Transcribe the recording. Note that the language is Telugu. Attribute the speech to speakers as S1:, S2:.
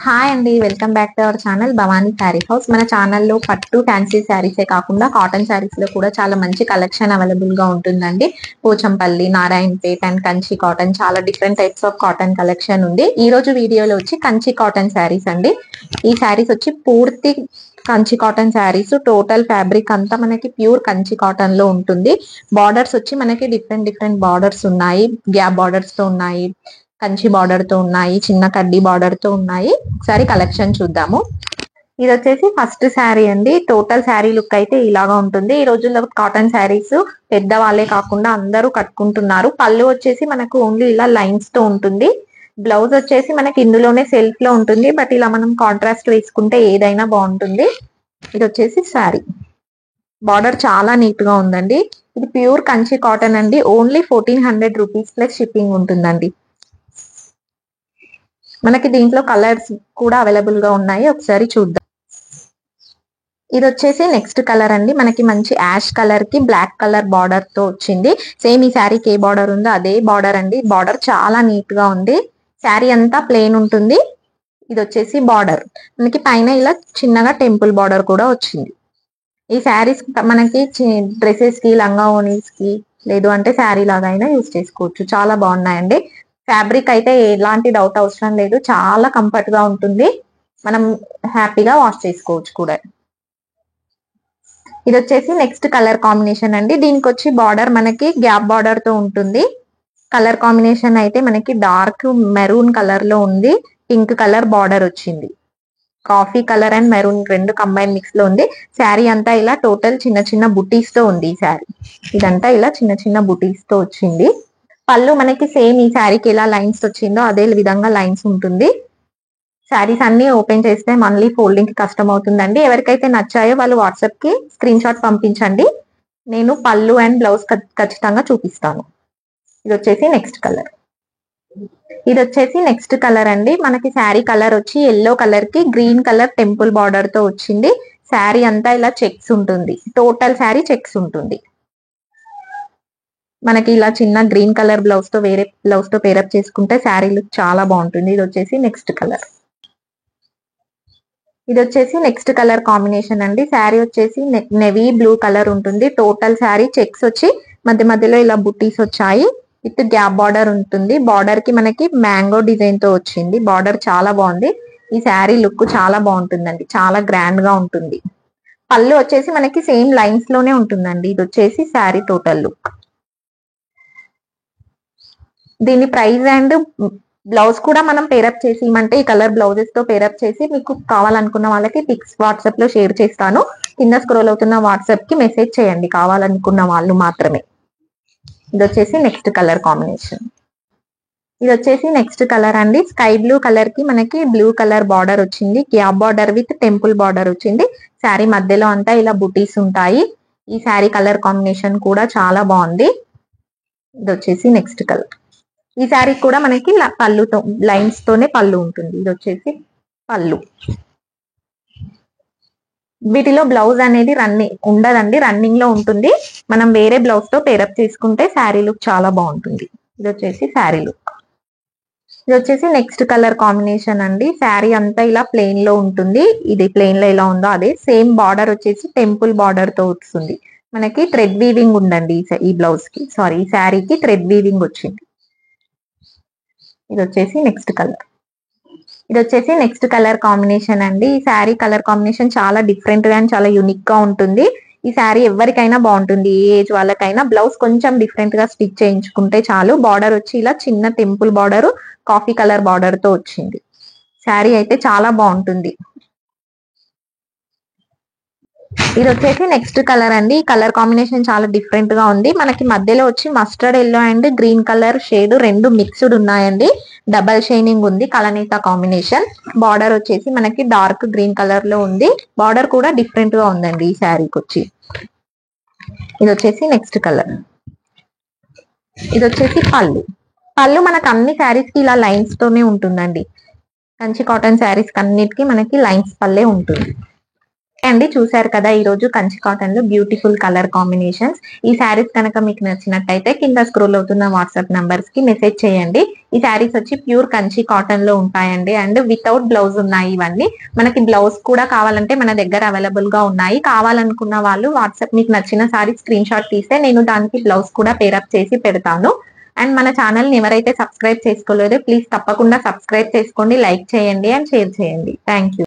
S1: హాయ్ అండి, welcome back to our channel Bhavani sari house. మన ఛానల్లో పట్టు ఫ్యాన్సీ శారీసే కాకుండా కాటన్ శారీస్ లో కూడా చాలా మంచి కలెక్షన్ అవైలబుల్ గా ఉంటుందండి. పోచంపల్లి, నారాయణపేట్ అండ్ కంచి కాటన్, చాలా different types of cotton collection ఉంది. ఈ రోజు వీడియోలో వచ్చి కంచి కాటన్ శారీస్ అండి. ఈ శారీస్ వచ్చి పూర్తి Kanchi cotton saris. Total fabric అంతా మనకి ప్యూర్ కంచి కాటన్ లో ఉంటుంది. బార్డర్స్ వచ్చి మనకి డిఫరెంట్ డిఫరెంట్ బార్డర్స్ ఉన్నాయి. గ్యాప్ బార్డర్స్ తో ఉన్నాయి, కంచి బార్డర్ తో ఉన్నాయి, చిన్న కడ్డీ బార్డర్ తో ఉన్నాయి. ఒకసారి కలెక్షన్ చూద్దాము. ఇది వచ్చేసి ఫస్ట్ శారీ అండి. టోటల్ శారీ లుక్ అయితే ఇలాగా ఉంటుంది. ఈ రోజుల్లో కాటన్ శారీస్ పెద్ద వాళ్ళే కాకుండా అందరూ కట్టుకుంటున్నారు. పళ్ళు వచ్చేసి మనకు ఓన్లీ ఇలా లైన్స్ తో ఉంటుంది. బ్లౌజ్ వచ్చేసి మనకి ఇందులోనే సెల్ఫ్ లో ఉంటుంది, బట్ ఇలా మనం కాంట్రాస్ట్ వేసుకుంటే ఏదైనా బాగుంటుంది. ఇది వచ్చేసి శారీ. బార్డర్ చాలా నీట్ గా ఉందండి. ఇది ప్యూర్ కంచి కాటన్ అండి. ఓన్లీ 1400 రూపీస్ ప్లస్ షిప్పింగ్ ఉంటుందండి. మనకి దీంట్లో కలర్స్ కూడా అవైలబుల్ గా ఉన్నాయి, ఒకసారి చూద్దాం. ఇది వచ్చేసి నెక్స్ట్ కలర్ అండి. మనకి మంచి యాష్ కలర్ కి బ్లాక్ కలర్ బార్డర్ తో వచ్చింది. సేమ్ ఈ శారీకి ఏ బార్డర్ ఉందో అదే బార్డర్ అండి. బార్డర్ చాలా నీట్ గా ఉంది. శారీ అంతా ప్లెయిన్ ఉంటుంది. ఇది వచ్చేసి బార్డర్ మనకి పైన ఇలా చిన్నగా టెంపుల్ బార్డర్ కూడా వచ్చింది. ఈ శారీస్ మనకి డ్రెస్సెస్ కి, లంగా ఓనీస్ కి, లేదు అంటే శారీ లాగా అయినా యూజ్ చేసుకోవచ్చు. చాలా బాగున్నాయండి. ఫ్యాబ్రిక్ అయితే ఎలాంటి డౌట్ అవసరం లేదు, చాలా కంఫర్ట్ గా ఉంటుంది. మనం హ్యాపీగా వాష్ చేసుకోవచ్చు కూడా. ఇది వచ్చేసి నెక్స్ట్ కలర్ కాంబినేషన్ అండి. దీనికి వచ్చి బార్డర్ మనకి గ్యాప్ బార్డర్ తో ఉంటుంది. కలర్ కాంబినేషన్ అయితే మనకి డార్క్ మెరూన్ కలర్ లో ఉంది. పింక్ కలర్ బార్డర్ వచ్చింది. కాఫీ కలర్ అండ్ మెరూన్ రెండు కంబైన్ మిక్స్ లో ఉంది. శారీ అంతా ఇలా టోటల్ చిన్న చిన్న బుటీస్ తో ఉంది. ఈ శారీ ఇదంతా ఇలా చిన్న చిన్న బుటీస్ తో వచ్చింది. పళ్ళు మనకి సేమ్ ఈ శారీకి ఎలా లైన్స్ వచ్చిందో అదే విధంగా లైన్స్ ఉంటుంది. శారీస్ అన్ని ఓపెన్ చేస్తే మళ్ళీ ఫోల్డింగ్ కి కష్టం అవుతుందండి. ఎవరికైతే నచ్చాయో వాళ్ళు వాట్సాప్ కి స్క్రీన్ షాట్ పంపించండి. నేను పళ్ళు అండ్ బ్లౌజ్ ఖచ్చితంగా చూపిస్తాను. ఇది వచ్చేసి నెక్స్ట్ కలర్. ఇది వచ్చేసి నెక్స్ట్ కలర్ అండి. మనకి శారీ కలర్ వచ్చి ఎల్లో కలర్ కి గ్రీన్ కలర్ టెంపుల్ బార్డర్ తో వచ్చింది. శారీ అంతా ఇలా చెక్స్ ఉంటుంది. టోటల్ శారీ చెక్స్ ఉంటుంది. మనకి ఇలా చిన్న గ్రీన్ కలర్ బ్లౌజ్ తో వేరే బ్లౌజ్ తో పేరప్ చేసుకుంటే శారీ లుక్ చాలా బాగుంటుంది. ఇది వచ్చేసి నెక్స్ట్ కలర్. ఇది వచ్చేసి నెక్స్ట్ కలర్ కాంబినేషన్ అండి. శారీ వచ్చేసి నెవీ బ్లూ కలర్ ఉంటుంది. టోటల్ శారీ చెక్స్ వచ్చి మధ్య మధ్యలో ఇలా బుట్టీస్ వచ్చాయి. విత్ గ్యాప్ బార్డర్ ఉంటుంది. బార్డర్ కి మనకి మ్యాంగో డిజైన్ తో వచ్చింది. బార్డర్ చాలా బాగుంది. ఈ శారీ లుక్ చాలా బాగుంటుందండి, చాలా గ్రాండ్ గా ఉంటుంది. పళ్ళు వచ్చేసి మనకి సేమ్ లైన్స్ లోనే ఉంటుందండి. ఇది వచ్చేసి శారీ టోటల్ లుక్. దీని ప్రైస్ అండ్ బ్లౌజ్ కూడా మనం పేరప్ చేసి ఇవ్వమంటే ఈ కలర్ బ్లౌజెస్ తో పేరప్ చేసి మీకు కావాలనుకున్న వాళ్ళకి పిక్స్ వాట్సాప్ లో షేర్ చేస్తాను. కింద స్క్రోల్ అవుతున్న వాట్సాప్ కి మెసేజ్ చేయండి కావాలనుకున్న వాళ్ళు మాత్రమే. ఇది వచ్చేసి నెక్స్ట్ కలర్ కాంబినేషన్. ఇది వచ్చేసి నెక్స్ట్ కలర్ అండి. స్కై బ్లూ కలర్ కి మనకి బ్లూ కలర్ బార్డర్ వచ్చింది. Gap border with temple border వచ్చింది. శారీ మధ్యలో అంతా ఇలా బుటీస్ ఉంటాయి. ఈ శారీ కలర్ కాంబినేషన్ కూడా చాలా బాగుంది. ఇది వచ్చేసి నెక్స్ట్ కలర్. ఈ శారీ కూడా మనకి పళ్ళుతో లైన్స్ తోనే పళ్ళు ఉంటుంది. ఇది వచ్చేసి పళ్ళు. వీటిలో బ్లౌజ్ అనేది రన్నింగ్ ఉండదండి, రన్నింగ్ లో ఉంటుంది. మనం వేరే బ్లౌజ్ తో పేరప్ చేసుకుంటే శారీ లుక్ చాలా బాగుంటుంది. ఇది వచ్చేసి శారీ లుక్. ఇది వచ్చేసి నెక్స్ట్ కలర్ కాంబినేషన్ అండి. శారీ అంతా ఇలా ప్లెయిన్ లో ఉంటుంది. ఇది ప్లెయిన్ లో ఎలా ఉందో అదే సేమ్ బార్డర్ వచ్చేసి టెంపుల్ బార్డర్ తో వస్తుంది. మనకి థ్రెడ్ వీవింగ్ ఉందండి ఈ బ్లౌజ్ కి, సారీ ఈ శారీకి థ్రెడ్ వీవింగ్ వచ్చింది. ఇది వచ్చేసి నెక్స్ట్ కలర్. ఇది వచ్చేసి నెక్స్ట్ కలర్ కాంబినేషన్ అండి. ఈ శారీ కలర్ కాంబినేషన్ చాలా డిఫరెంట్ గా అండ్ చాలా యూనిక్ గా ఉంటుంది. ఈ శారీ ఎవరికైనా బాగుంటుంది, ఏ ఏజ్ వాళ్ళకైనా. బ్లౌజ్ కొంచెం డిఫరెంట్ గా స్టిచ్ చేయించుకుంటే చాలు. బార్డర్ వచ్చి ఇలా చిన్న temple border, coffee colour border తో వచ్చింది. శారీ అయితే చాలా బాగుంటుంది. ఇది వచ్చేసి నెక్స్ట్ కలర్ అండి. ఈ కలర్ కాంబినేషన్ చాలా డిఫరెంట్ గా ఉంది. మనకి మధ్యలో వచ్చి mustard yellow and green colour shade రెండు మిక్స్డ్ ఉన్నాయండి. డబల్ షైనింగ్ ఉంది, కలనేత కాంబినేషన్. బార్డర్ వచ్చేసి మనకి డార్క్ గ్రీన్ కలర్ లో ఉంది. బార్డర్ కూడా డిఫరెంట్ గా ఉందండి ఈ శారీకి వచ్చి. ఇది వచ్చేసి నెక్స్ట్ కలర్. ఇది వచ్చేసి పళ్ళు. పళ్ళు మనకు అన్ని శారీస్ కి ఇలా లైన్స్ తోనే ఉంటుందండి. కంచి కాటన్ శారీస్ అన్నిటికీ మనకి లైన్స్ పల్లే ఉంటుంది. అండి చూసారు కదా ఈ రోజు కంచి కాటన్ లో బ్యూటిఫుల్ కలర్ కాంబినేషన్స్. ఈ శారీస్ కనుక మీకు నచ్చినట్టయితే కింద స్క్రోల్ అవుతున్న వాట్సాప్ నంబర్స్ కి మెసేజ్ చేయండి. ఈ శారీస్ వచ్చి ప్యూర్ కంచి కాటన్ లో ఉంటాయండి అండ్ వితౌట్ బ్లౌజ్ ఉన్నాయి ఇవన్నీ. మనకి బ్లౌజ్ కూడా కావాలంటే మన దగ్గర అవైలబుల్ గా ఉన్నాయి. కావాలనుకున్న వాళ్ళు వాట్సాప్ మీకు నచ్చిన శారీ స్క్రీన్ షాట్ తీస్తే నేను దానికి బ్లౌజ్ కూడా పేరప్ చేసి పెడతాను. అండ్ మన ఛానల్ ని ఎవరైతే సబ్స్క్రైబ్ చేసుకోలేదో ప్లీజ్ తప్పకుండా సబ్స్క్రైబ్ చేసుకోండి, లైక్ చేయండి అండ్ షేర్ చేయండి. Thank you.